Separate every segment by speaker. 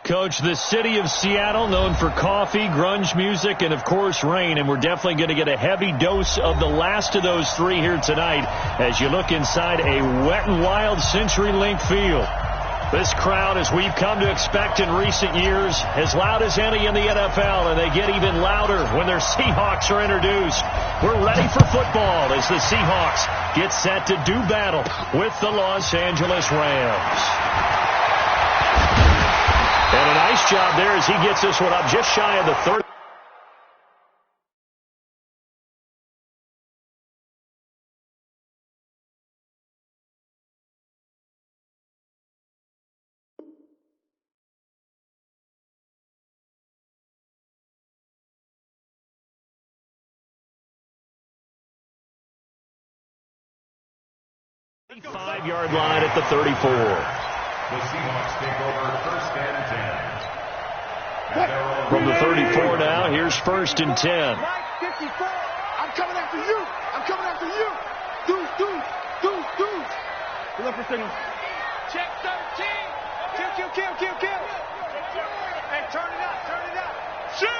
Speaker 1: Coach, the city of Seattle, known for coffee, grunge music, and, of course, rain. And we're definitely going to get a heavy dose of the last of those three here tonight as you look inside a Wet n Wild CenturyLink field. This crowd, as we've come to expect in recent years, as loud as any in the NFL, and they get even louder when their Seahawks are introduced. We're ready for football as the Seahawks get set to do battle with the Los Angeles Rams. And a nice job there as he gets this one up just shy of the 30. Five-yard line at the 34.
Speaker 2: The Seahawks take over first and 10.
Speaker 1: From the 34 now, here's first and 10.
Speaker 3: 54. I'm coming after you. I'm coming after you. Deuce. Pull up for signal. Check 13. Kill. Hey, turn it up. Shoot.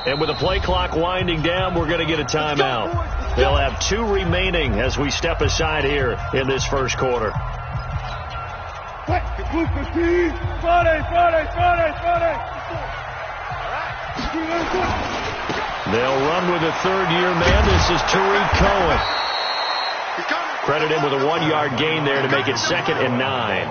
Speaker 1: And with the play clock winding down, we're going to get a timeout. They'll have two remaining as we step aside here in this first quarter. They'll run with a third-year man. This is Tariq Cohen. Credit him with a 1-yard gain there to make it 2nd and 9.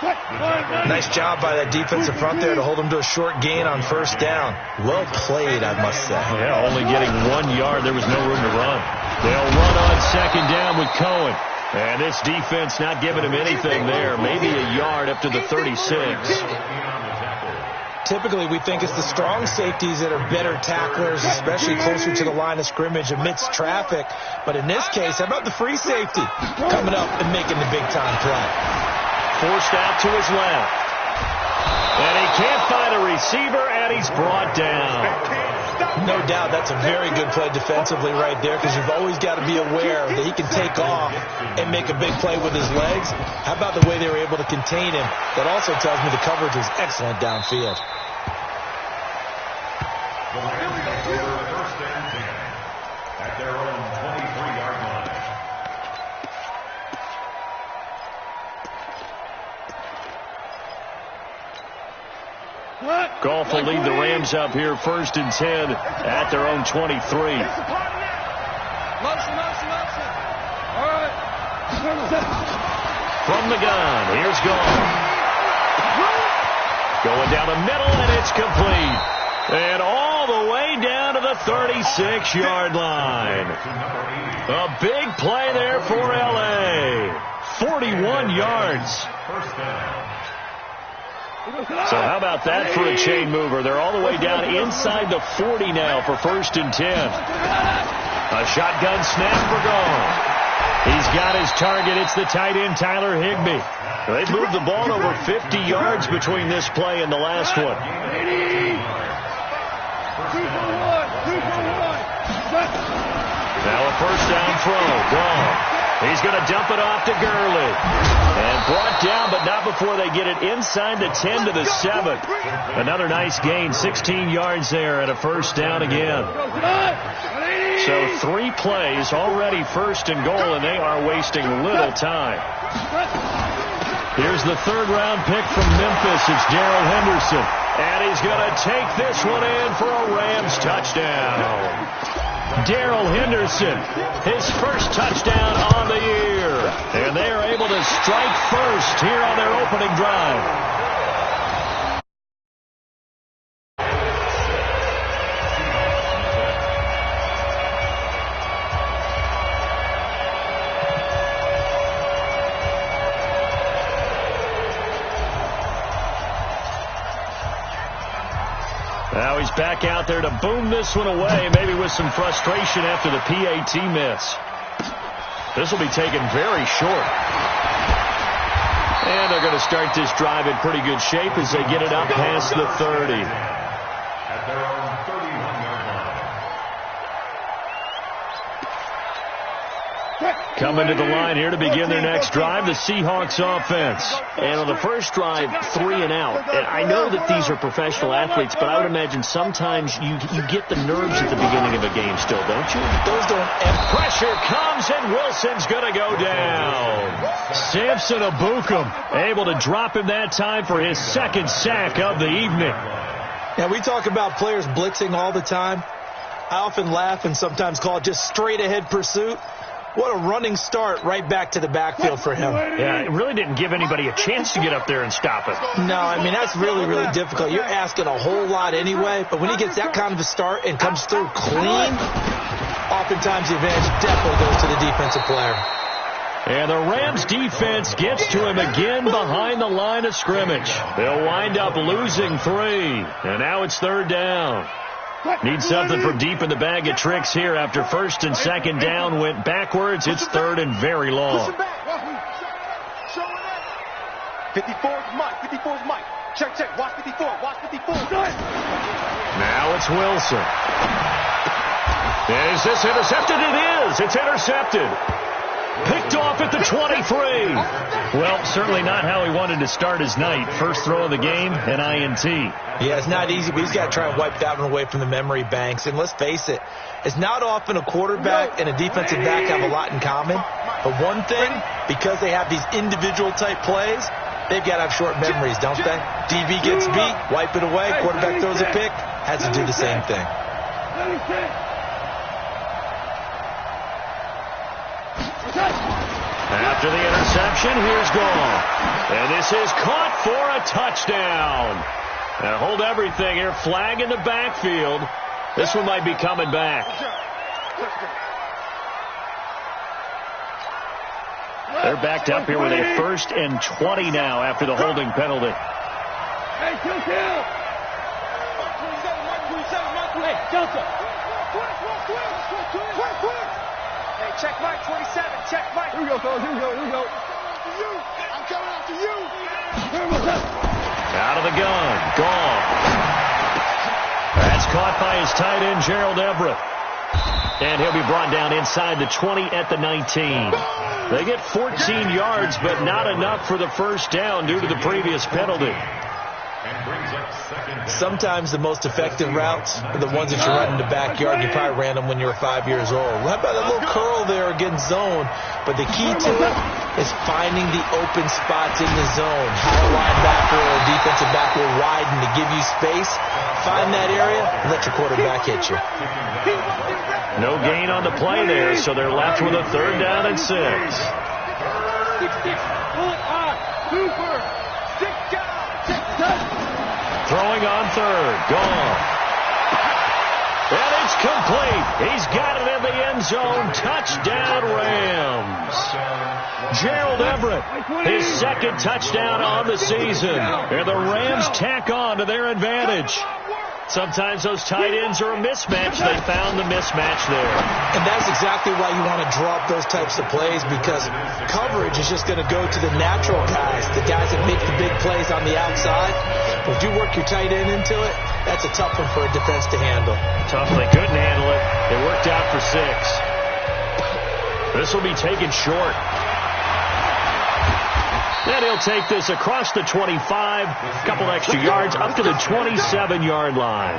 Speaker 4: Nice job by that defensive front there to hold him to a short gain on first down. Well played, I must say.
Speaker 1: Yeah, only getting 1 yard. There was no room to run. They'll run on 2nd down with Cohen. And this defense not giving him anything there. Maybe a yard up to the 36.
Speaker 4: Typically, we think it's the strong safeties that are better tacklers, especially closer to the line of scrimmage amidst traffic. But in this case, how about the free safety coming up and making the big-time play?
Speaker 1: Forced out to his left. And he can't find a receiver, and he's brought down.
Speaker 4: No doubt that's a very good play defensively right there, because you've always got to be aware that he can take off and make a big play with his legs. How about the way they were able to contain him? That also tells me the coverage was excellent downfield.
Speaker 2: The Rams take over first and 10 at their own 23-yard line.
Speaker 1: Goff will lead the Rams up here first and 10 at their own 23.
Speaker 3: Motion. All right.
Speaker 1: From the gun, here's Goff. Going down the middle, and it's complete. And all the way down to the 36-yard line. A big play there for L.A. 41 yards.
Speaker 2: First down.
Speaker 1: So how about that for a chain mover? They're all the way down inside the 40 now for first and 10. A shotgun snap for Goff. He's got his target. It's the tight end, Tyler Higbee. They've moved the ball over 50 yards between this play and the last one. Now a first down throw. Goff. He's going to dump it off to Gurley. And brought down, but not before they get it inside the 10 to the 7. Another nice gain, 16 yards there, and a first down again. So 3 plays, already first and goal, and they are wasting little time. Here's the 3rd-round pick from Memphis. It's Darrell Henderson. And he's going to take this one in for a Rams touchdown. Darrell Henderson, his first touchdown on the year. And they are able to strike first here on their opening drive. Now he's back out there to boom this one away, maybe with some frustration after the PAT miss. This will be taken very short. And they're going to start this drive in pretty good shape as they get it up past the 30.
Speaker 2: At their own 31-yard line.
Speaker 1: Coming to the line here to begin their next drive, the Seahawks offense.
Speaker 5: And on the first drive, 3 and out. And I know that these are professional athletes, but I would imagine sometimes you get the nerves at the beginning of a game still, don't you?
Speaker 1: Those don't. And pressure comes, and Wilson's going to go down. Samson Ebukam able to drop him that time for his second sack of the evening.
Speaker 4: Yeah, we talk about players blitzing all the time. I often laugh and sometimes call it just straight-ahead pursuit. What a running start right back to the backfield for him.
Speaker 1: Yeah, it really didn't give anybody a chance to get up there and stop it.
Speaker 4: No, I mean, that's really, really difficult. You're asking a whole lot anyway, but when he gets that kind of a start and comes through clean, oftentimes the advantage definitely goes to the defensive player.
Speaker 1: And the Rams defense gets to him again behind the line of scrimmage. They'll wind up losing 3, and now it's 3rd down. Need something from deep in the bag of tricks here after first and second down went backwards. It's 3rd and very long.
Speaker 3: 54's Mike. 54's Mike. Check. Watch 54. Watch 54.
Speaker 1: Now it's Wilson. Is this intercepted? It is. It's intercepted. Picked off at the 23. Well, certainly not how he wanted to start his night. First throw of the game, an INT.
Speaker 4: Yeah, it's not easy, but he's got to try and wipe that one away from the memory banks. And let's face it, it's not often a quarterback and a defensive back have a lot in common. But one thing, because they have these individual type plays, they've got to have short memories, don't they? DB gets beat, wipe it away, quarterback throws a pick, has to do the same thing.
Speaker 1: After the interception, here's Gall. And this is caught for a touchdown. Now hold everything here. Flag in the backfield. This one might be coming back. They're backed up here with a 1st and 20 now after the holding penalty.
Speaker 3: Hey, kill. Hey, Delta. Quick. Hey, check Mike, 27. Check Mike. Here we go, fellas. Here we go. I'm coming after you.
Speaker 1: Out of the gun. Gone. That's caught by his tight end, Gerald Everett. And he'll be brought down inside the 20 at the 19. They get 14 yards, but not enough for the first down due to the previous penalty.
Speaker 4: Sometimes the most effective routes are the ones that you run in the backyard. You probably ran them when you were 5 years old. How about a little curl there against zone? But the key to it is finding the open spots in the zone. How a linebacker or a defensive back will widen to give you space. Find that area and let your quarterback hit you.
Speaker 1: No gain on the play there, so they're left with a 3rd down and 6. Throwing on 3rd. Gone. And it's complete. He's got it in the end zone. Touchdown, Rams. Gerald Everett, his 2nd touchdown on the season. And the Rams tack on to their advantage. Sometimes those tight ends are a mismatch. They found the mismatch there.
Speaker 4: And that's exactly why you want to draw up those types of plays, because coverage is just going to go to the natural guys, the guys that make the big plays on the outside. But if you work your tight end into it, that's a tough one for a defense to handle.
Speaker 1: Tough, they couldn't handle it. It worked out for 6. This will be taken short. Then he'll take this across the 25, a couple extra yards, up to the 27-yard line.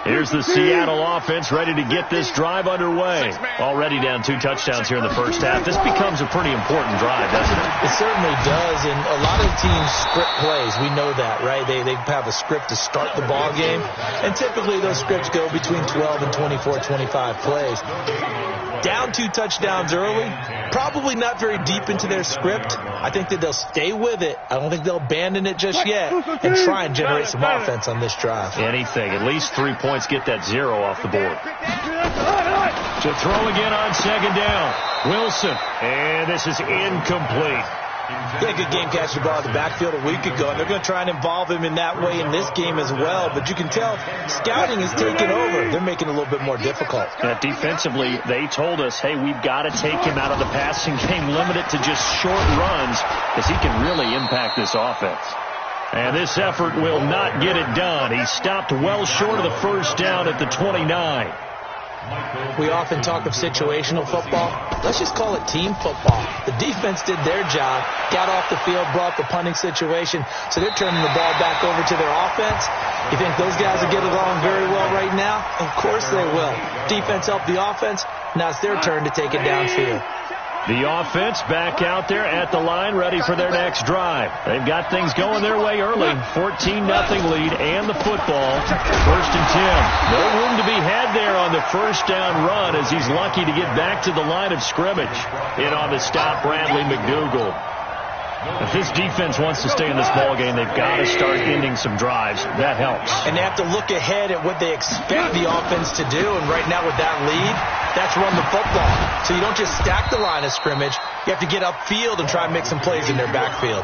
Speaker 1: Here's the Seattle offense ready to get this drive underway. Already down 2 touchdowns here in the first half. This becomes a pretty important drive, doesn't it?
Speaker 4: It certainly does, and a lot of teams script plays. We know that, right? They have a script to start the ball game, and typically those scripts go between 12 and 24, 25 plays. Down 2 touchdowns early, probably not very deep into their script. I think that they'll stay with it. I don't think they'll abandon it just yet and try and generate some offense on this drive.
Speaker 1: Anything. At least 3 points, get that 0 off the board. To throw again on 2nd down. Wilson. And this is incomplete.
Speaker 4: He had a good game catching the ball in the backfield a week ago, and they're going to try and involve him in that way in this game as well. But you can tell scouting is taking over. They're making it a little bit more difficult.
Speaker 1: Defensively, they told us, hey, we've got to take him out of the passing game, limit it to just short runs, because he can really impact this offense. And this effort will not get it done. He stopped well short of the first down at the 29.
Speaker 4: We often talk of situational football. Let's just call it team football. The defense did their job, got off the field, brought the punting situation, so they're turning the ball back over to their offense. You think those guys will get along very well right now? Of course they will. Defense helped the offense. Now it's their turn to take it downfield.
Speaker 1: The offense back out there at the line, ready for their next drive. They've got things going their way early. 14-0 lead and the football. 1st and 10. No room to be had there on the first down run as he's lucky to get back to the line of scrimmage. In on the stop, Bradley McDougald. If this defense wants to stay in this ballgame, they've got to start ending some drives. That helps.
Speaker 4: And they have to look ahead at what they expect the offense to do. And right now with that lead, that's run the football. So you don't just stack the line of scrimmage. You have to get upfield and try and make some plays in their backfield.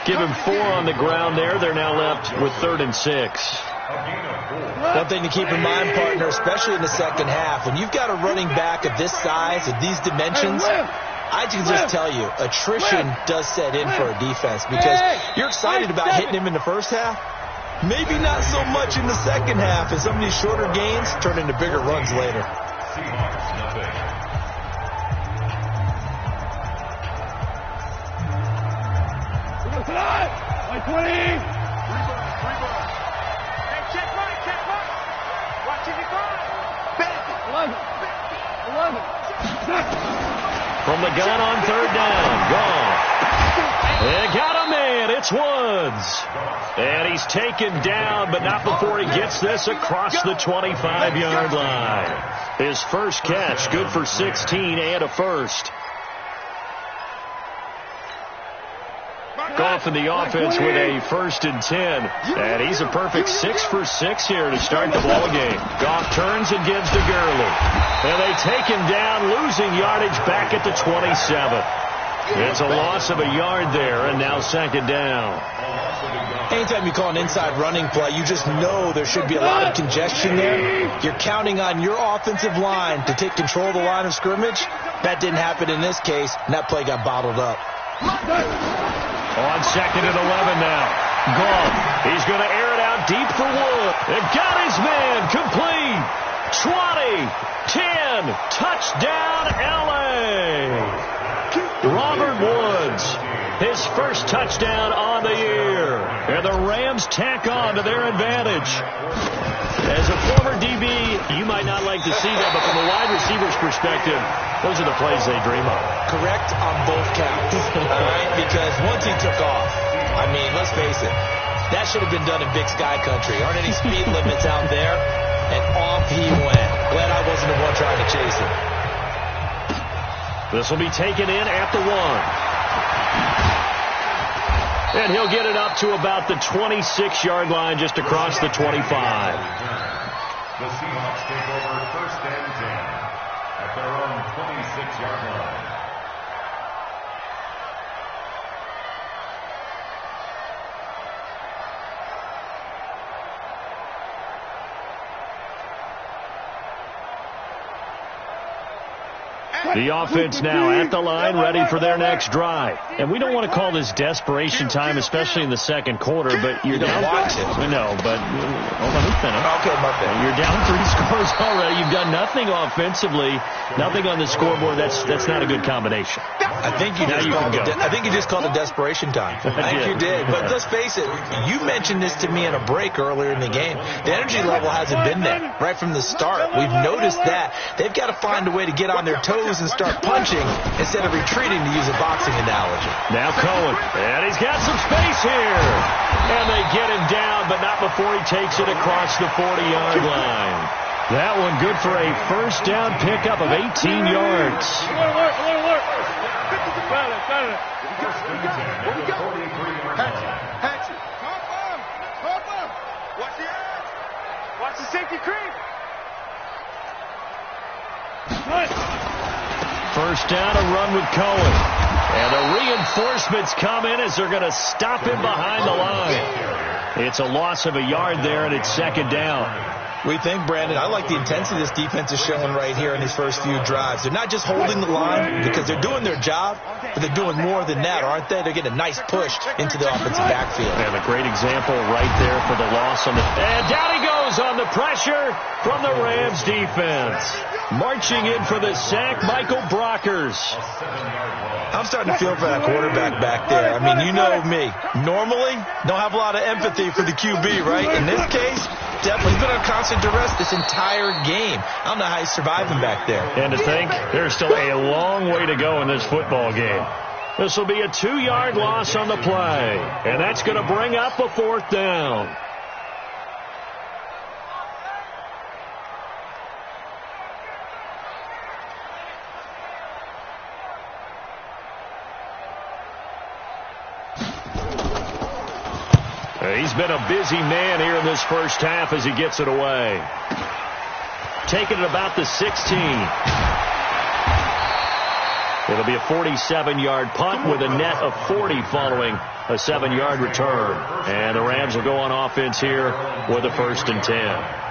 Speaker 1: Give him 4 on the ground there. They're now left with 3rd and 6.
Speaker 4: One thing to keep in mind, partner, especially in the second half, when you've got a running back of this size, of these dimensions, I can just tell you, attrition does set in for a defense because you're excited about hitting him in the first half. Maybe not so much in the second half, and some of these shorter gains turn into bigger runs later.
Speaker 1: From the gun on 3rd down. Gone. They got a man. It's Woods. And he's taken down, but not before he gets this across the 25-yard line. His first catch, good for 16 and a first. Goff in the offense with a 1st and 10. And he's a perfect 6 for 6 here to start the ball game. Goff turns and gives to Gurley. And they take him down, losing yardage back at the 27. It's a loss of a yard there, and now 2nd down.
Speaker 4: Anytime you call an inside running play, you just know there should be a lot of congestion there. You're counting on your offensive line to take control of the line of scrimmage. That didn't happen in this case, and that play got bottled up.
Speaker 1: On 2nd and 11 now. Goff. He's going to air it out deep for Wood. They got his man complete. 20, 10, touchdown L.A. Robert Woods, his first touchdown on the year. And the Rams tack on to their advantage. As a former DB, you might not like to see that, but from a wide receiver's perspective, those are the plays they dream of.
Speaker 4: Correct on both counts. All right? Because once he took off, I mean, let's face it, that should have been done in Big Sky Country. Aren't any speed limits out there? And off he went. Glad I wasn't the one trying to chase him.
Speaker 1: This will be taken in at the 1. And he'll get it up to about the 26-yard line just across the 25.
Speaker 2: The Seahawks take over 1st and 10 at their own 26-yard line.
Speaker 1: The offense now at the line, ready for their next drive. And we don't want to call this desperation time, especially in the second quarter, but you're down.
Speaker 4: Watch it.
Speaker 1: No, but hold on,
Speaker 4: Okay, my bad.
Speaker 1: you're down 3 scores already. You've done nothing offensively, nothing on the scoreboard. That's not a good combination.
Speaker 4: I think you just called it desperation time. I think you did. But let's face it, you mentioned this to me in a break earlier in the game. The energy level hasn't been there right from the start. We've noticed that. They've got to find a way to get on their toes and start punching instead of retreating, to use a boxing analogy.
Speaker 1: Now Cohen, and he's got some space here. And they get him down, but not before he takes it across the 40-yard line. That one good for a first down pickup of 18 yards.
Speaker 3: Watch the safety creep.
Speaker 1: First down, a run with Cohen. And the reinforcements come in as they're going to stop him behind the line. It's a loss of a yard there, and it's 2nd down.
Speaker 4: We think, Brandon, I like the intensity this defense is showing right here in these first few drives. They're not just holding the line because they're doing their job, but they're doing more than that, aren't they? They're getting a nice push into the offensive backfield.
Speaker 1: And a great example right there for the loss on the... And down he goes on the pressure from the Rams defense. Marching in for the sack, Michael Brockers.
Speaker 4: I'm starting to feel for that quarterback back there. I mean, you know me. Normally, don't have a lot of empathy for the QB, right? In this case, definitely he's been on constant duress this entire game. I don't know how he's surviving back there.
Speaker 1: And to think, there's still a long way to go in this football game. This will be a 2-yard loss on the play. And that's going to bring up a 4th down. He's been a busy man here in this first half as he gets it away. Taking it about the 16. It'll be a 47-yard punt with a net of 40 following a 7-yard return. And the Rams will go on offense here with a 1st and 10.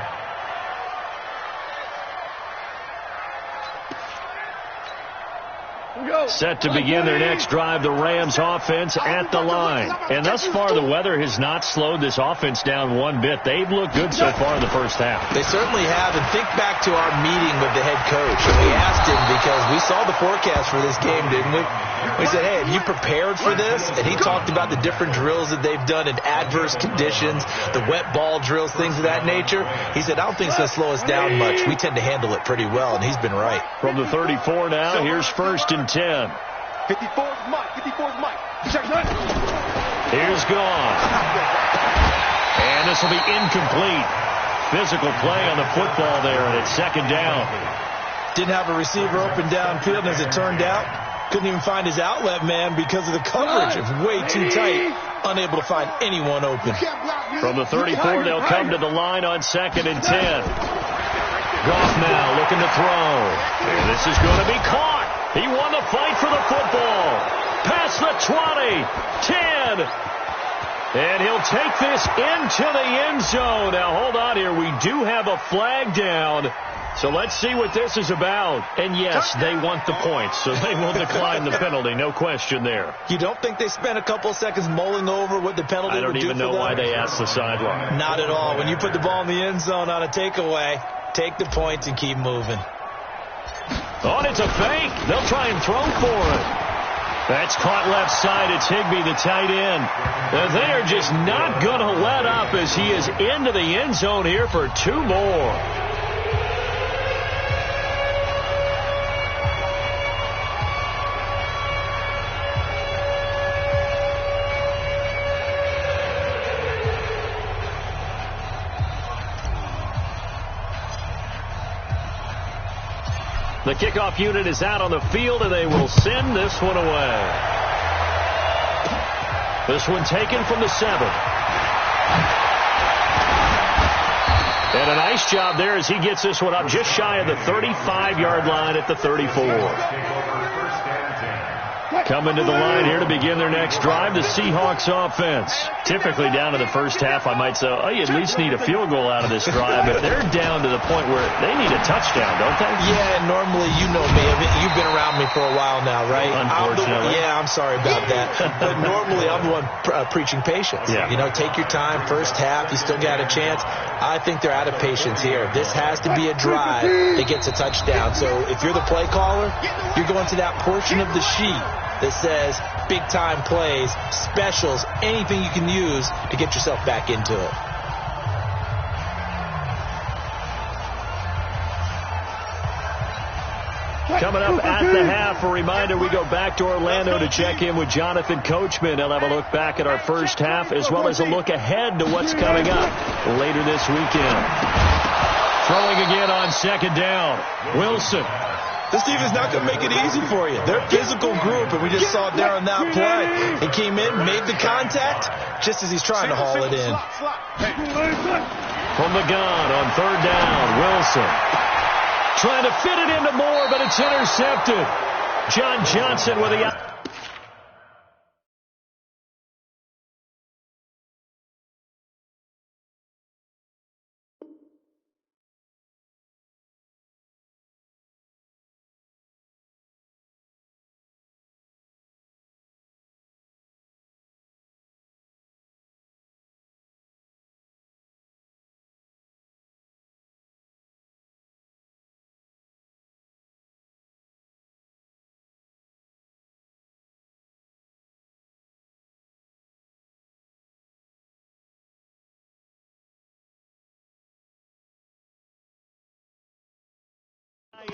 Speaker 1: Set to begin their next drive, the Rams offense at the line. And thus far, the weather has not slowed this offense down one bit. They've looked good so far in the first half.
Speaker 4: They certainly have. And think back to our meeting with the head coach. And we asked him because we saw the forecast for this game, didn't we? We said, hey, have you prepared for this? And he talked about the different drills that they've done in adverse conditions, the wet ball drills, things of that nature. He said, I don't think it's going to slow us down much. We tend to handle it pretty well, and he's been right.
Speaker 1: From the 34 now, here's 1st and 10.
Speaker 3: 54's Mike. 54's Mike.
Speaker 1: Here's gone. And this will be incomplete. Physical play on the football there, and it's 2nd down.
Speaker 4: Didn't have a receiver open downfield, and as it turned out, couldn't even find his outlet man because of the coverage. It was way too tight. Unable to find anyone open.
Speaker 1: From the 34, they'll come to the line on 2nd and 10. Goff now looking to throw. And this is going to be caught. He won the fight for the football. Past the 20, 10. And he'll take this into the end zone. Now, hold on here. We do have a flag down. So let's see what this is about. And, yes, they want the points, so they will decline the penalty. No question there.
Speaker 4: You don't think they spent a couple of seconds mulling over what the penalty would do for them?
Speaker 1: I don't even know why they asked the sideline.
Speaker 4: Not at all. When you put the ball in the end zone on a takeaway, take the points and keep moving.
Speaker 1: Oh, and it's a fake. They'll try and throw for it. That's caught left side. It's Higbee, the tight end. They are just not going to let up as he is into the end zone here for 2 more. The kickoff unit is out on the field, and they will send this one away. This one taken from the 7. And a nice job there as he gets this one up just shy of the 35-yard line at the 34. Coming to the line here to begin their next drive, the Seahawks offense. Typically down to the first half, I might say, oh, you at least need a field goal out of this drive. But they're down to the point where they need a touchdown, don't they?
Speaker 4: Yeah, normally, you know me. You've been around me for a while now, right?
Speaker 1: Unfortunately.
Speaker 4: I'm sorry about that. But normally, I'm the one preaching patience.
Speaker 1: Yeah.
Speaker 4: You know, take your time. First half, you still got a chance. I think they're out of patience here. This has to be a drive that gets a touchdown. So if you're the play caller, you're going to that portion of the sheet that says big-time plays, specials, anything you can use to get yourself back into it.
Speaker 1: Coming up at the half, a reminder, we go back to Orlando to check in with Jonathan Coachman. He'll have a look back at our first half as well as a look ahead to what's coming up later this weekend. Throwing again on 2nd down. Wilson.
Speaker 4: This defense is not going to make it easy for you. They're a physical group, and we just saw it there on that play. He came in, made the contact, just as he's trying to haul it in.
Speaker 1: From the gun on 3rd down, Wilson. Trying to fit it into Moore, but it's intercepted. John Johnson with the...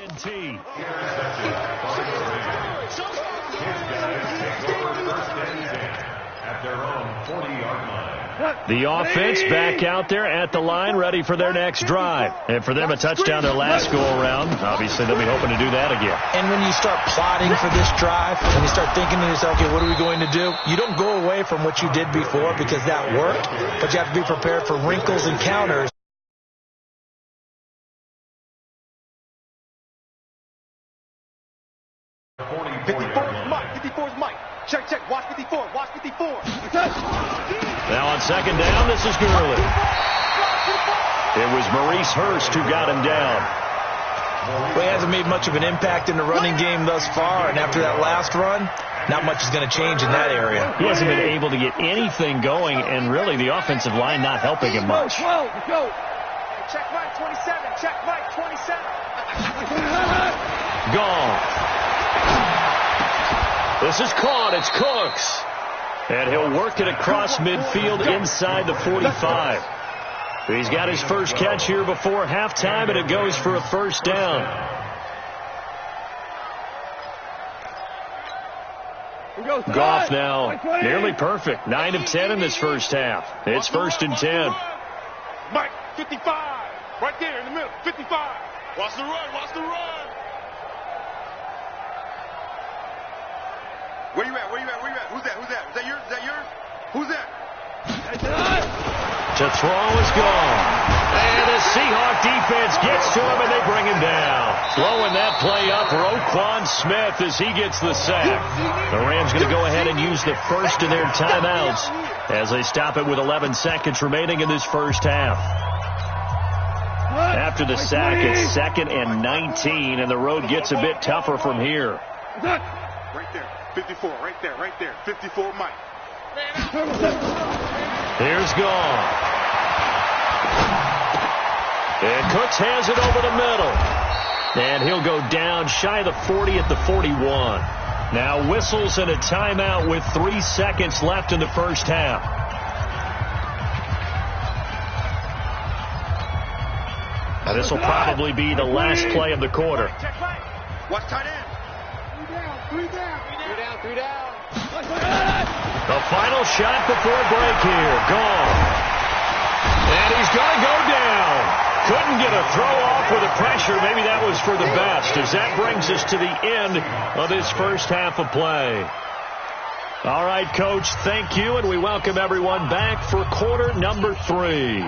Speaker 1: INT.
Speaker 2: At their own 40-yard line.
Speaker 1: The offense back out there at the line, ready for their next drive. And for them, a touchdown their last go-around. Obviously, they'll be hoping to do that again.
Speaker 4: And when you start plotting for this drive, when you start thinking to yourself, okay, what are we going to do? You don't go away from what you did before because that worked, but you have to be prepared for wrinkles and counters.
Speaker 3: Check, check. Watch 54. Watch 54.
Speaker 1: Now on second down, this is Gurley. It was Maurice Hurst who got him down.
Speaker 4: Well, he hasn't made much of an impact in the running game thus far, and after that last run, not much is going to change in that area.
Speaker 1: He hasn't been able to get anything going, and really the offensive line not helping him much.
Speaker 3: Go. Check right, 27. Check right, 27.
Speaker 1: Gone. This is caught. It's Cooks. And he'll work it across midfield inside the 45. He's got his first catch here before halftime, and it goes for a first down. Goff now nearly perfect. 9 of 10 in this first half. It's 1st and 10.
Speaker 3: Mike, 55. Right there in the middle, 55. Watch the run, watch the run. Where you at? Who's that? Is that yours? Who's that?
Speaker 1: To throw is gone. And the Seahawk defense gets to him, and they bring him down. Throwing that play up, Roquan Smith as he gets the sack. The Rams going to go ahead and use the first of their timeouts as they stop it with 11 seconds remaining in this first half. After the sack, it's 2nd and 19, and the road gets a bit tougher from here.
Speaker 3: Right there. 54, right there. 54, Mike.
Speaker 1: Here's Gone. And Cooks has it over the middle. And he'll go down shy of the 40 at the 41. Now whistles and a timeout with 3 seconds left in the first half. Now this will probably be the last play of the quarter.
Speaker 3: Watch tight end. Three down.
Speaker 1: The final shot before break here. Gone. And he's going to go down. Couldn't get a throw off with the pressure. Maybe that was for the best, as that brings us to the end of this first half of play. All right, Coach, thank you, and we welcome everyone back for quarter number 3.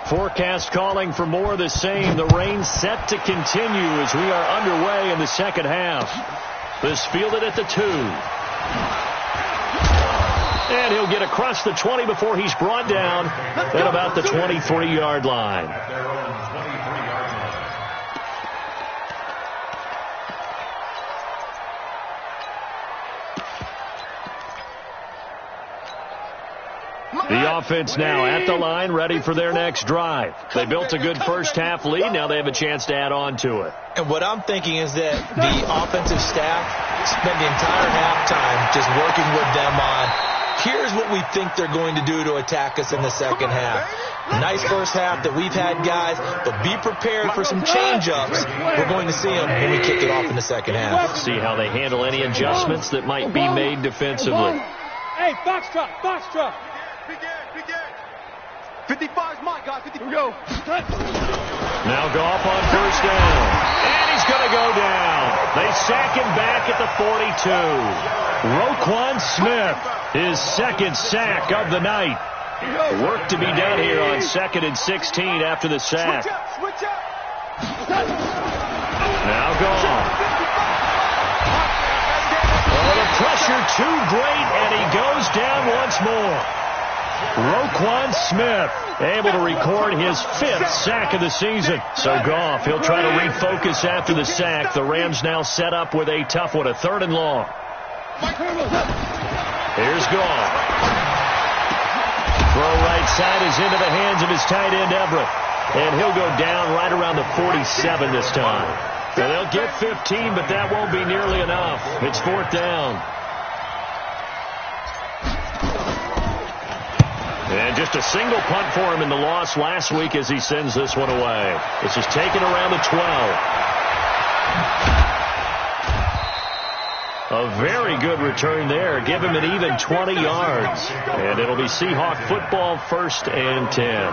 Speaker 1: Forecast calling for more of the same. The rain set to continue as we are underway in the second half. This fielded at the 2. And he'll get across the 20 before he's brought down at about the 23-yard line. The offense now at the line, ready for their next drive. They built a good first half lead. Now they have a chance to add on to it.
Speaker 4: And what I'm thinking is that the offensive staff spend the entire halftime just working with them on, here's what we think they're going to do to attack us in the second half. Nice first half that we've had, guys, but be prepared for some change-ups. We're going to see them when we kick it off in the second half.
Speaker 1: See how they handle any adjustments that might be made defensively.
Speaker 3: Hey, foxtrot. Big 55's mine, guys. 50. Here we go.
Speaker 1: Now Goff on first down. And he's going to go down. They sack him back at the 42. Roquan Smith, his second sack of the night. Work to be done here on 2nd and 16 after the sack.
Speaker 3: Switch up.
Speaker 1: Now Goff. pressure too great, and he goes down once more. Roquan Smith able to record his 5th sack of the season. So Goff, he'll try to refocus after the sack. The Rams now set up with a tough one, a 3rd and long. Here's Goff. Throw right side is into the hands of his tight end, Everett. And he'll go down right around the 47 this time. Now they'll get 15, but that won't be nearly enough. It's 4th down. And just a single punt for him in the loss last week as he sends this one away. This is taken around the 12. A very good return there. Give him an even 20 yards. And it'll be Seahawk football, 1st and 10.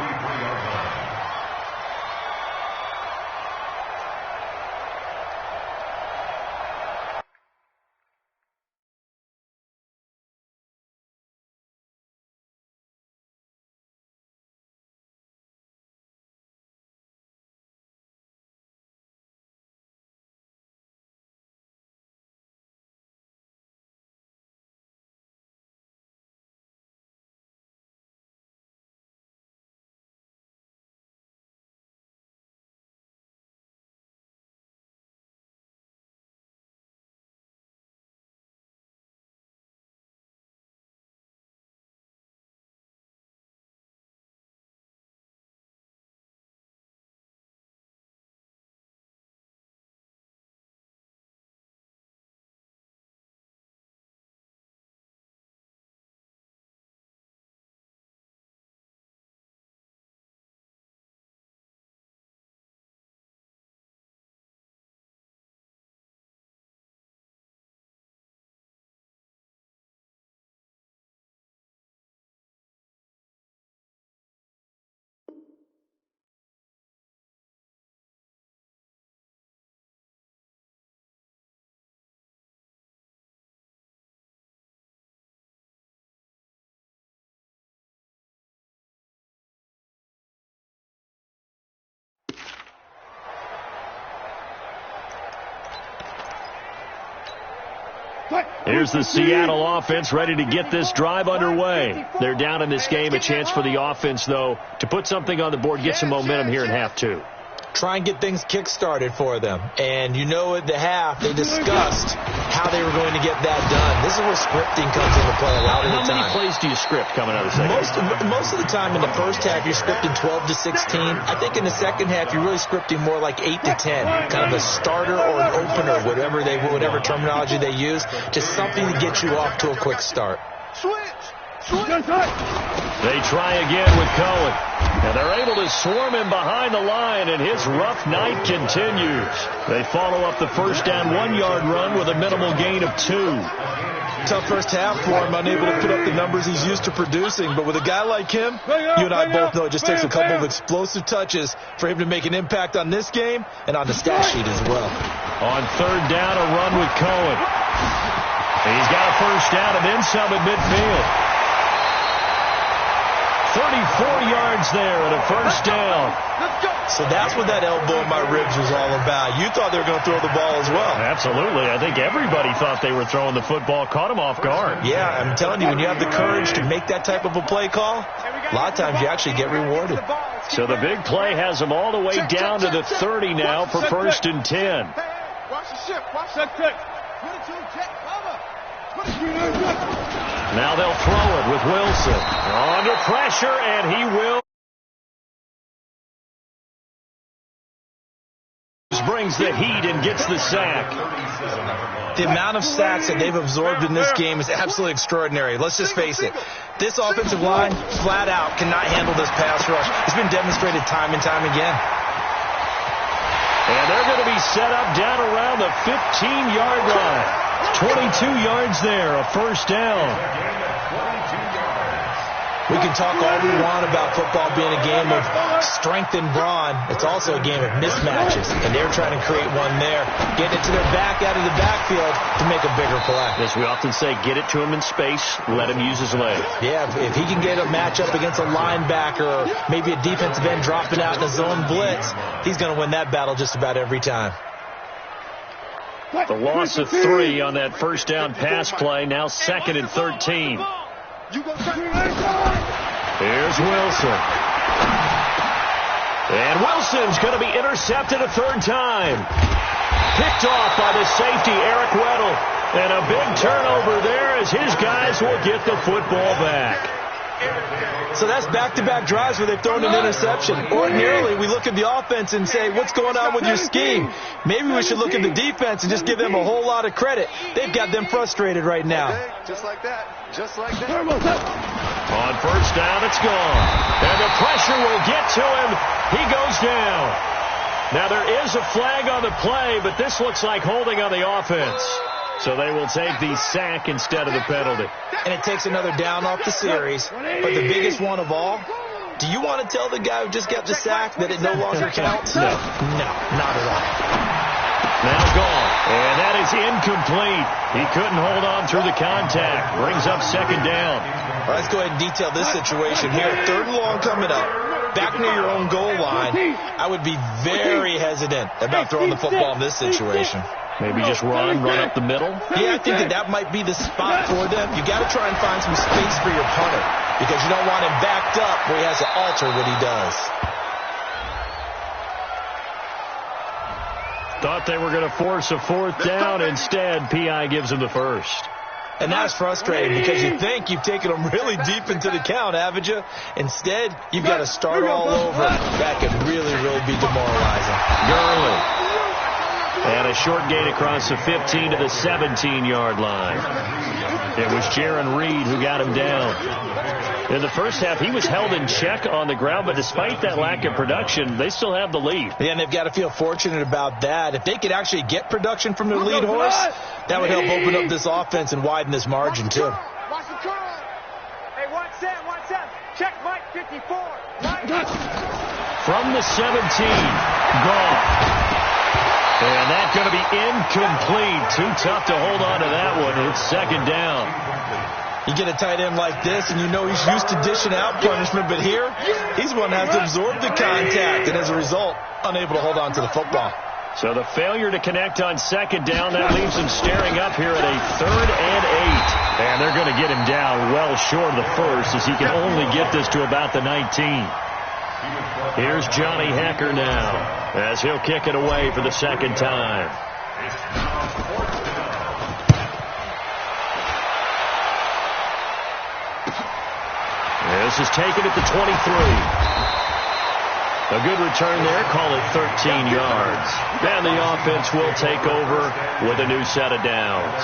Speaker 1: Here's the Seattle offense ready to get this drive underway. They're down in this game. A chance for the offense, though, to put something on the board, get some momentum here in half 2.
Speaker 4: Try and get things kick-started for them. And you know at the half, they discussed how they were going to get that done. This is where scripting comes into play a lot of the time.
Speaker 1: How many plays do you script coming out of the second?
Speaker 4: Most of the time in the first half, you're scripting 12 to 16. I think in the second half, you're really scripting more like 8 to 10. Kind of a starter or an opener, whatever terminology they use, just something to get you off to a quick start.
Speaker 1: They try again with Cohen. And they're able to swarm him behind the line, and his rough night continues. They follow up the first down 1-yard run with a minimal gain of 2.
Speaker 4: Tough first half for him, unable to put up the numbers he's used to producing. But with a guy like him, you and I both know it just takes a couple of explosive touches for him to make an impact on this game and on the stat sheet as well.
Speaker 1: On 3rd down, a run with Cohen. He's got a first down and then some at midfield. 34 yards there and a first down.
Speaker 4: So that's what that elbow in my ribs was all about. You thought they were going to throw the ball as well.
Speaker 1: Absolutely. I think everybody thought they were throwing the football, caught him off guard.
Speaker 4: Yeah, I'm telling you, when you have the courage to make that type of a play call, a lot of times you actually get rewarded.
Speaker 1: So the big play has them all the way down to the 30 now for 1st and 10.
Speaker 3: Watch the ship. Watch that kick. 22, check, cover. 22.
Speaker 1: Now they'll throw it with Wilson. Under pressure, and he will. Brings the heat and gets the sack.
Speaker 4: The amount of sacks that they've absorbed in this game is absolutely extraordinary. Let's just face it. This offensive line, flat out, cannot handle this pass rush. It's been demonstrated time and time again.
Speaker 1: And they're going to be set up down around the 15-yard line. 22 yards there, a first down.
Speaker 4: We can talk all we want about football being a game of strength and brawn. It's also a game of mismatches, and they're trying to create one there. Getting it to their back out of the backfield to make a bigger play.
Speaker 1: As we often say, get it to him in space, let him use his leg.
Speaker 4: Yeah, if he can get a matchup against a linebacker or maybe a defensive end dropping out in a zone blitz, he's going to win that battle just about every time.
Speaker 1: The loss of 3 on that first down pass play. Now 2nd and 13. Here's Wilson. And Wilson's going to be intercepted a 3rd time. Picked off by the safety, Eric Weddle. And a big turnover there as his guys will get the football back.
Speaker 4: So that's back-to-back drives where they've thrown an interception. Ordinarily, we look at the offense and say, what's going on with your scheme? Maybe we should look at the defense and just give them a whole lot of credit. They've got them frustrated right now.
Speaker 3: Just like that. Just like that.
Speaker 1: On first down, it's gone. And the pressure will get to him. He goes down. Now, there is a flag on the play, but this looks like holding on the offense. So they will take the sack instead of the penalty.
Speaker 4: And it takes another down off the series. But the biggest one of all, do you want to tell the guy who just got the sack that it no longer counts?
Speaker 1: No.
Speaker 4: No, not at all.
Speaker 1: Now gone. And that is incomplete. He couldn't hold on through the contact. Brings up 2nd down.
Speaker 4: Well, let's go ahead and detail this situation here. 3rd and long coming up. Back near your own goal line. I would be very hesitant about throwing the football in this situation.
Speaker 1: Maybe just run up the middle?
Speaker 4: Yeah, I think that might be the spot for them. You got to try and find some space for your punter because you don't want him backed up where he has to alter what he does.
Speaker 1: Thought they were going to force a 4th down. Instead, P.I. gives him the first.
Speaker 4: And that's frustrating because you think you've taken them really deep into the count, haven't you? Instead, you've got to start all over. That could really, really be demoralizing.
Speaker 1: Gurley. And a short gain across the 15 to the 17-yard line. It was Jaron Reed who got him down. In the first half, he was held in check on the ground, but despite that lack of production, they still have the lead.
Speaker 4: Yeah, and they've got to feel fortunate about that. If they could actually get production from their lead horse, that would help open up this offense and widen this margin, too.
Speaker 3: Watch the curl. Hey, watch that. Check Mike 54. Mike.
Speaker 1: From the 17, gone. And that's going to be incomplete. Too tough to hold on to that one. It's 2nd down.
Speaker 4: You get a tight end like this, and you know he's used to dishing out punishment, but here, he's the one that has to absorb the contact, and as a result, unable to hold on to the football.
Speaker 1: So the failure to connect on 2nd down, that leaves him staring up here at a 3rd and 8. And they're going to get him down well short of the first, as he can only get this to about the 19. Here's Johnny Hecker now, as he'll kick it away for the 2nd time. This is taken at the 23. A good return there, call it 13 yards. And the offense will take over with a new set of downs.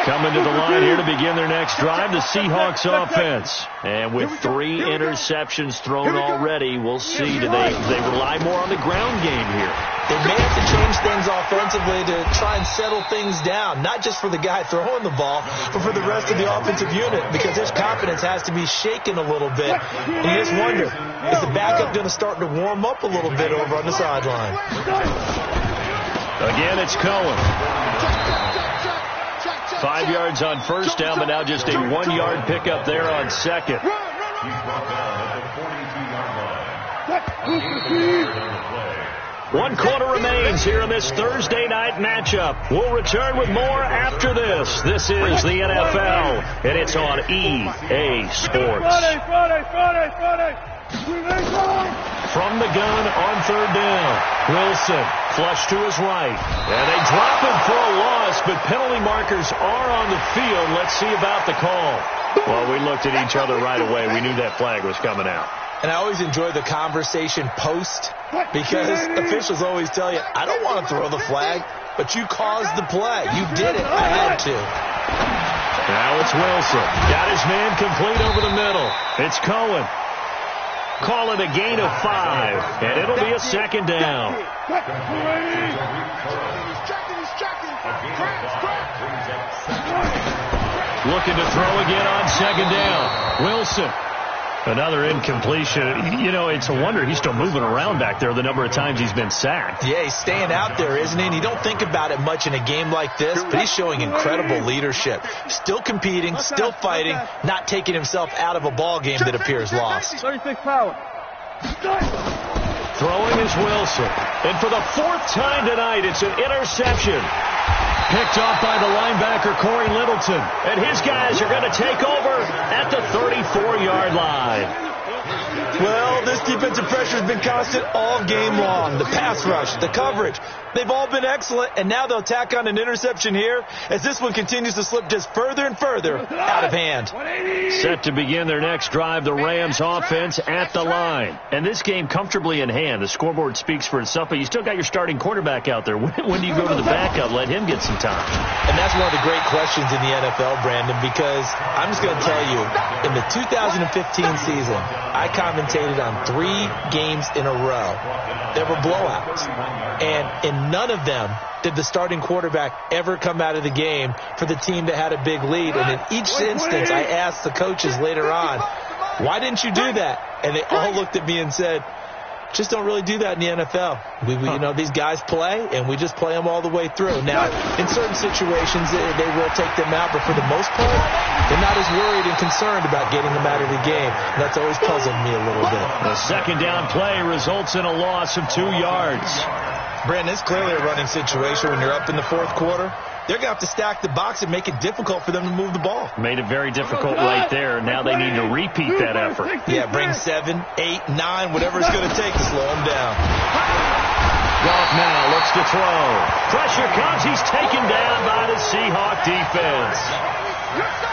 Speaker 1: Coming to the line here to begin their next drive, the Seahawks offense. And with 3 interceptions thrown already, we'll see. Do they rely more on the ground game here?
Speaker 4: They may have to change things offensively to try and settle things down, not just for the guy throwing the ball, but for the rest of the offensive unit, because his confidence has to be shaken a little bit. And you just wonder, is the backup going to start to warm up a little bit over on the sideline?
Speaker 1: Again, it's Cohen. 5 yards on first down, but now just a 1-yard pickup there on 2nd.
Speaker 2: He's brought down at the 42-yard line.
Speaker 1: 1 quarter remains here in this Thursday night matchup. We'll return with more after this. This is the NFL, and it's on EA Sports.
Speaker 3: Friday.
Speaker 1: From the gun on 3rd down, Wilson flush to his right. And they drop him for a loss, but penalty markers are on the field. Let's see about the call. Well, we looked at each other right away. We knew that flag was coming out.
Speaker 4: And I always enjoy the conversation post, because officials always tell you, I don't want to throw the flag, but you caused the play. You did it. I had to.
Speaker 1: Now it's Wilson. Got his man complete over the middle. It's Cohen. Call it a gain of 5, and it'll be a 2nd down. Looking to throw again on 2nd down. Wilson. Another incompletion. You know, it's a wonder he's still moving around back there the number of times he's been sacked.
Speaker 4: Yeah, he's staying out there, isn't he? And you don't think about it much in a game like this, but he's showing incredible leadership. Still competing, still fighting, not taking himself out of a ball game that appears lost.
Speaker 3: 36 power.
Speaker 1: Throwing is Wilson. And for the 4th time tonight, it's an interception. Picked off by the linebacker, Corey Littleton. And his guys are going to take over at the 34-yard line.
Speaker 4: Well, this defensive pressure has been constant all game long. The pass rush, the coverage, they've all been excellent, and now they'll tack on an interception here as this one continues to slip just further and further out of hand.
Speaker 1: Set to begin their next drive, the Rams offense at the line. And this game comfortably in hand. The scoreboard speaks for itself, but you still got your starting quarterback out there. When do you go to the backup, let him get some time?
Speaker 4: And that's one of the great questions in the NFL, Brandon, because I'm just going to tell you, in the 2015 season, I commentated on 3 games in a row. There were blowouts. And in none of them did the starting quarterback ever come out of the game for the team that had a big lead. And in each instance, I asked the coaches later on, why didn't you do that? And they all looked at me and said, just don't really do that in the NFL. You know, these guys play, and we just play them all the way through. Now, in certain situations, they will take them out, but for the most part, they're not as worried and concerned about getting them out of the game. And that's always puzzled me a little bit.
Speaker 1: The second down play results in a loss of 2 yards.
Speaker 4: Brandon, it's clearly a running situation when you're up in the 4th quarter. They're going to have to stack the box and make it difficult for them to move the ball.
Speaker 1: Made it very difficult right there. Now they need to repeat that effort.
Speaker 4: Yeah, bring 7, 8, 9, whatever it's going to take to slow them down.
Speaker 1: Goff now looks to throw. Pressure comes. He's taken down by the Seahawk defense.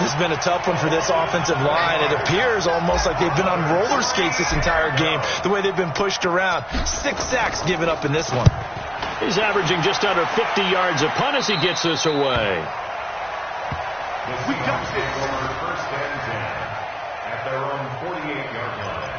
Speaker 4: This has been a tough one for this offensive line. It appears almost like they've been on roller skates this entire game, the way they've been pushed around. 6 sacks given up in this one.
Speaker 1: He's averaging just under 50 yards a punt as he gets this away.
Speaker 2: The Seahawks take over 1st and 10 at their own 48-yard line.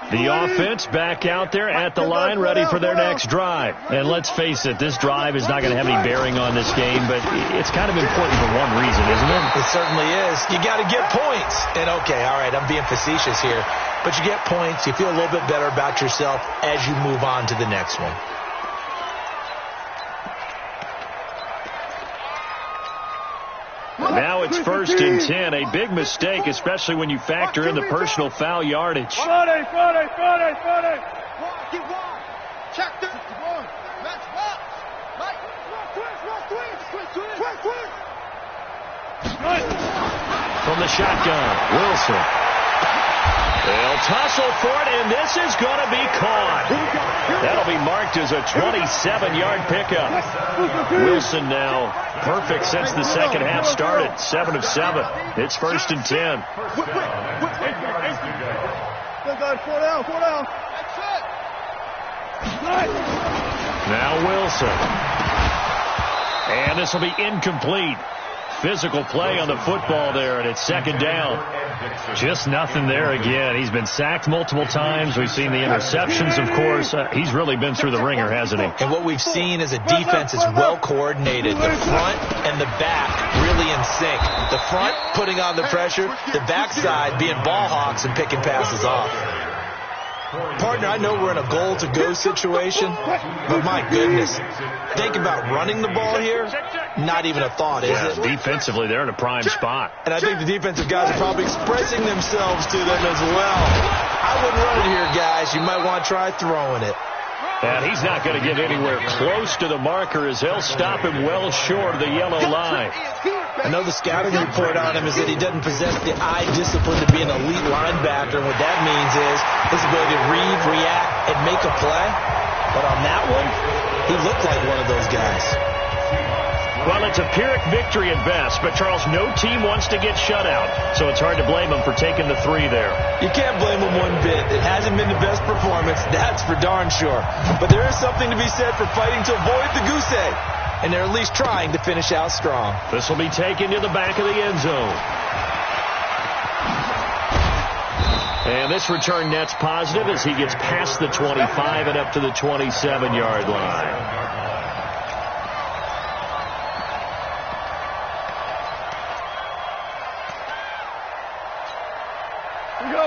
Speaker 1: The offense back out there at the line, ready for their next drive. And let's face it, this drive is not going to have any bearing on this game, but it's kind of important for one reason, isn't it?
Speaker 4: It certainly is. You got to get points. And, okay, all right, I'm being facetious here. But you get points, you feel a little bit better about yourself as you move on to the next one.
Speaker 1: Now it's 1st and 10. A big mistake, especially when you factor in the personal foul yardage.
Speaker 3: Check this.
Speaker 1: From the shotgun, Wilson. They'll tussle for it, and this is going to be caught. That'll be marked as a 27-yard pickup. Wilson now perfect since the second half started. 7 of 7. It's 1st and 10. Now Wilson. And this will be incomplete. Physical play on the football there, and it's 2nd down. Just nothing there again. He's been sacked multiple times. We've seen the interceptions, of course. He's really been through the ringer, hasn't he?
Speaker 4: And what we've seen is a defense that's well coordinated. The front and the back really in sync. The front putting on the pressure, the backside being ball hawks and picking passes off. Partner, I know we're in a goal-to-go situation, but my goodness, think about running the ball here. Not even a thought, is it?
Speaker 1: Defensively, they're in a prime spot.
Speaker 4: And I think the defensive guys are probably expressing themselves to them as well. I wouldn't run it here, guys. You might want to try throwing it.
Speaker 1: And he's not going to get anywhere close to the marker as they'll stop him well short of the yellow line.
Speaker 4: I know the scouting report on him is that he doesn't possess the eye discipline to be an elite linebacker. And what that means is his ability to read, react, and make a play. But on that one, he looked like one of those guys.
Speaker 1: Well, it's a Pyrrhic victory at best, but Charles, no team wants to get shut out, so it's hard to blame them for taking the 3 there.
Speaker 4: You can't blame them one bit. It hasn't been the best performance, that's for darn sure. But there is something to be said for fighting to avoid the goose egg, and they're at least trying to finish out strong.
Speaker 1: This will be taken to the back of the end zone. And this return net's positive as he gets past the 25 and up to the 27-yard line.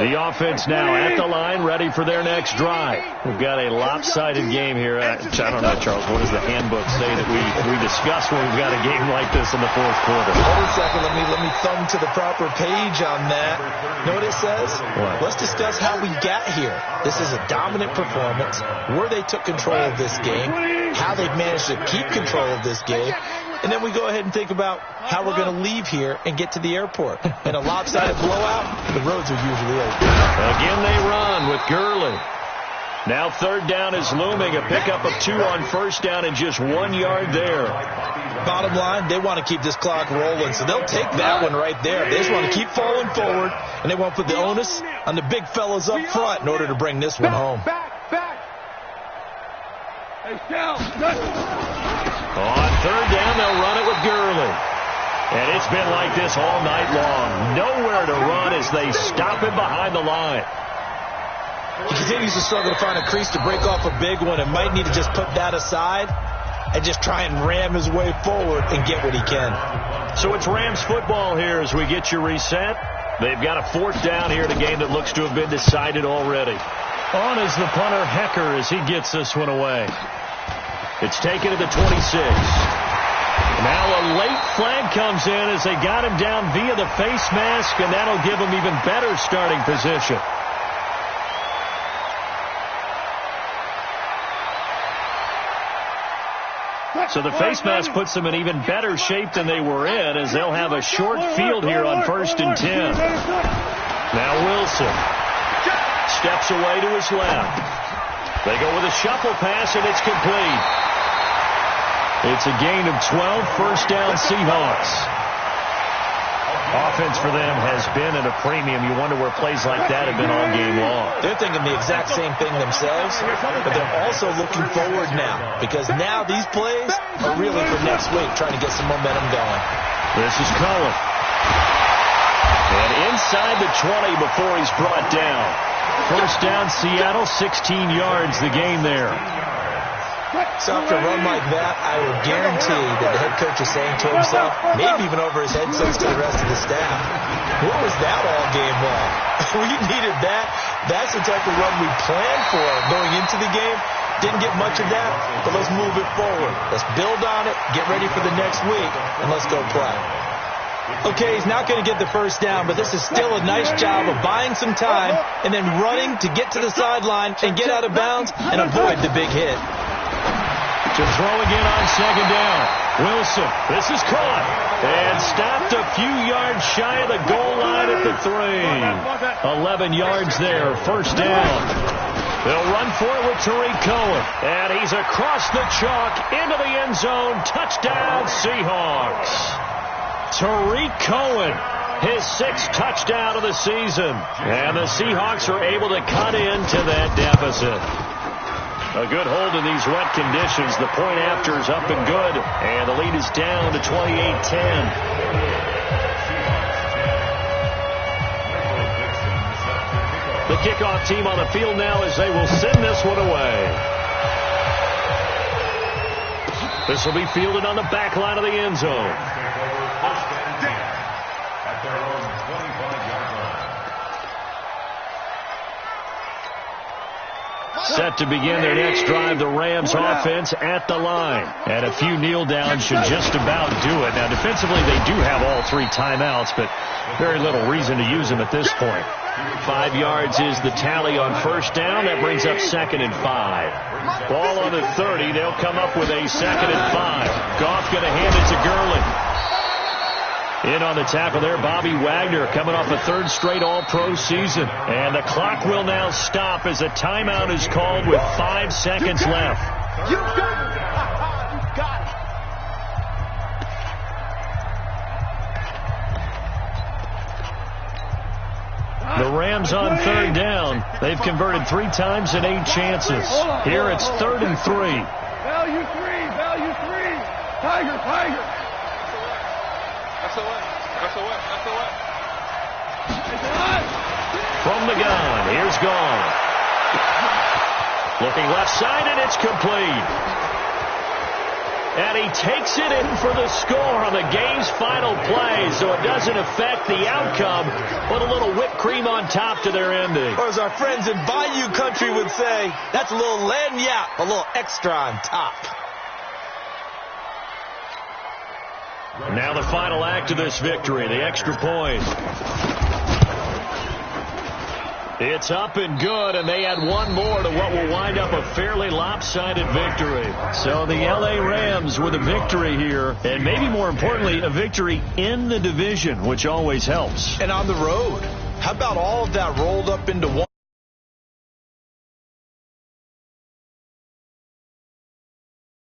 Speaker 1: The offense now at the line, ready for their next drive. We've got a lopsided game here. I don't know, Charles, what does the handbook say that we discuss when we've got a game like this in the fourth quarter?
Speaker 4: Hold a second. Let me thumb to the proper page on that. Know what it says?
Speaker 1: What?
Speaker 4: Let's discuss how we got here. This is a dominant performance, where they took control of this game, how they've managed to keep control of this game, and then we go ahead and think about how we're going to leave here and get to the airport. In a lopsided blowout, the roads are usually open.
Speaker 1: Again they run with Gurley. Now third down is looming. A pickup of 2 on first down and just 1 yard there.
Speaker 4: Bottom line, they want to keep this clock rolling, so they'll take that one right there. They just want to keep falling forward, and they won't put the onus on the big fellas up front in order to bring this one home.
Speaker 3: Back. Hey, Scout.
Speaker 1: On third down, they'll run it with Gurley. And it's been like this all night long. Nowhere to run as they stop him behind the line.
Speaker 4: He continues to struggle to find a crease to break off a big one and might need to just put that aside and just try and ram his way forward and get what he can.
Speaker 1: So it's Rams football here as we get you reset. They've got a fourth down here in a game that looks to have been decided already. On is the punter, Hecker, as he gets this one away. It's taken to the 26. Now a late flag comes in as they got him down via the face mask, and that'll give him even better starting position. So the face mask puts them in even better shape than they were in, as they'll have a short field here on 1st and 10. Now Wilson steps away to his left. They go with a shuffle pass, and it's complete. It's a gain of 12, first down Seahawks. Offense for them has been at a premium. You wonder where plays like that have been all game long.
Speaker 4: They're thinking the exact same thing themselves, but they're also looking forward now, because now these plays are really for next week, trying to get some momentum going.
Speaker 1: This is Cohen. And inside the 20 before he's brought down. First down Seattle, 16 yards the gain there.
Speaker 4: So after a run like that, I would guarantee that the head coach is saying to himself, maybe even over his headsets to the rest of the staff, what was that all game long? We needed that. That's the type of run we planned for going into the game. Didn't get much of that, but let's move it forward. Let's build on it, get ready for the next week, and let's go play. Okay, he's not going to get the first down, but this is still a nice job of buying some time and then running to get to the sideline and get out of bounds and avoid the big hit.
Speaker 1: To throw again on second down. Wilson, this is caught and stopped a few yards shy of the goal line at the 3. 11 yards there, first down. They'll run for it with Tariq Cohen, and he's across the chalk into the end zone. Touchdown, Seahawks. Tariq Cohen, his 6th touchdown of the season, and the Seahawks are able to cut into that deficit. A good hold in these wet conditions. The point after is up and good, and the lead is down to 28-10. The kickoff team on the field now as they will send this one away. This will be fielded on the back line of the end zone. Set to begin their next drive, the Rams offense at the line. And a few kneel downs should just about do it. Now, defensively, they do have all 3 timeouts, but very little reason to use them at this point. 5 yards is the tally on first down. That brings up 2nd and 5. Ball on the 30. They'll come up with a 2nd and 5. Goff going to hand it to Gurley. In on the tackle there, Bobby Wagner, coming off a 3rd straight All-Pro season. And the clock will now stop as a timeout is called with 5 seconds left.
Speaker 3: You got it. You got it.
Speaker 1: The Rams on 3rd down. They've converted 3 times in 8 chances. Here it's 3rd and 3.
Speaker 3: Value 3. Tiger. That's away.
Speaker 1: From the gun, here's Gone. Looking left side, and it's complete. And he takes it in for the score on the game's final play, so it doesn't affect the outcome, but a little whipped cream on top to their ending.
Speaker 4: Or as our friends in Bayou Country would say, that's a little lagniappe, a little extra on top.
Speaker 1: Now the final act of this victory, the extra point. It's up and good, and they add one more to what will wind up a fairly lopsided victory. So the L.A. Rams with a victory here, and maybe more importantly, a victory in the division, which always helps.
Speaker 4: And on the road, how about all of that rolled up into one?